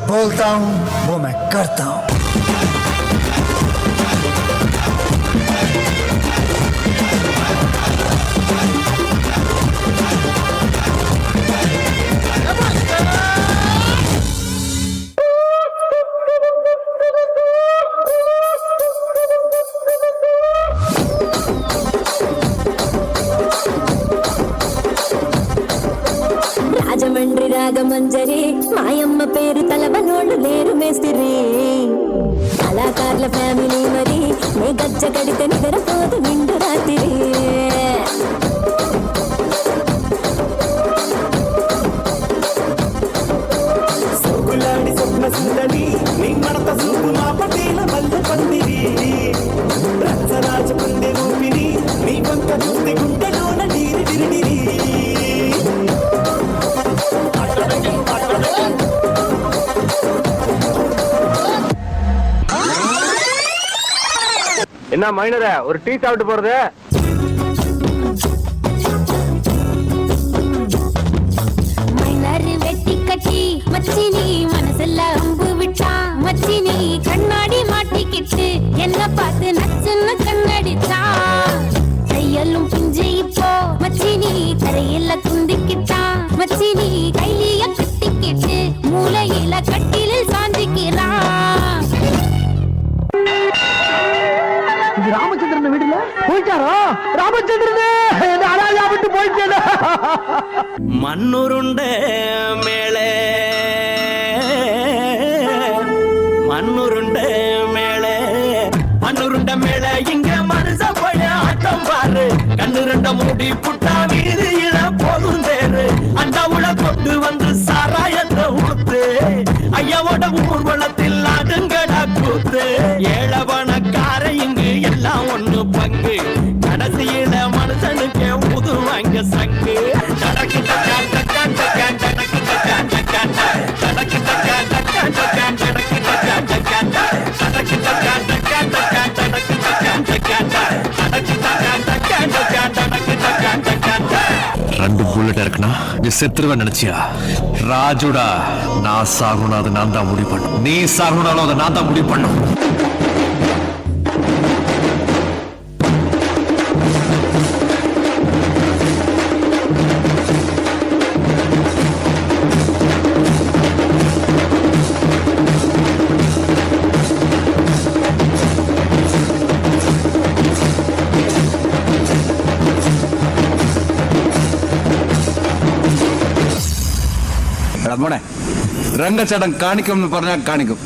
बोलता हूं वो मैं करता हूं। రాజమండ్రి రాగమంజరి మాయమ్మ పేరు తలవనోళ్ళు లేరు మేస్తిరి కళాకారుల ఫ్యామిలీ మరి నే గజ్జ కడితే నిద్రపోదు నిండు రాత్రి సోకులాడి స్వప్న సుందరి నీ మడత సూపు నా పటేల మల్లె పందిరి రచ్చరాజ పందె రూపిణి నీ వంక చూస్తే గుండెలోన నీరి డిరిడిరి என்ன மைனரே ஒரு டீ சாப்பிட்டு போறது? மைனர் வெட்டி கட்டி மச்சினி மனசுல அம்பு விட்டா மச்சினி கண்ணாடி மாட்டிக்கிட்டு என்ன பார்த்து நச்சுன்னு கண்ணடிச்சா கையெல்லும் பிஞ்சு இப்போ மச்சினி தரையில குந்திக்கிட்டா மச்சினி கையில கட்டிக்கிட்டு மூளையில கட்டிலில் சாஞ்சிக்கிறா ராமச்சந்திரன் வீடுல போயிட்டாரோ? ராமச்சந்திரனே அராஜா விட்டு போயிட்டேன். மண்ணுருண்ட மேலே மண்ணுருண்ட மேலே மண்ணுருண்ட மேலே இங்க மனுஷ போய ஆட்டம் பாரு கண்ணுருண்ட மூடி புட்டா வீதியில போதும் தேரு அண்டாவுல கொண்டு வந்து சாராயத்தை ஊத்து ஐயாவோட ஊர்வலத்தில் ஆடுங்கடா கூத்து ஏழவனக்கார இங்கு எல்லாம் ஒண்ணு பங்கு கடைசியில மனுஷனுக்கு ஊதுவாங்க சங்கு டடக்கு டக்கான் டக்கான் டக்கான் டடக்கு டக்கான் டக்கான் டடக்கு டக்கான் டக்கான் டக்கான் டடக்கு டக்கான் டக்கான் டடக்கு டக்கான் டக்கான் டக்கான் டடக்கு டக்கான் டக்கான் டடக்கு டக்கான் டக்கான் டக்கான் டடக்கு டக்கான் டக்கான் ரெண்டு புல்லட் இருக்குன்னா நீ செத்துருவ நினைச்சியா? ராஜுடா, நான் சாகணும் அதை நான் தான் முடிவு பண்ணும். நீ சாகணும்னாலும் அதை நான் தான் முடிவு பண்ணும். മോനെ രംഗച്ചേട്ടൻ കാണിക്കും എന്ന് പറഞ്ഞാൽ കാണിക്കും.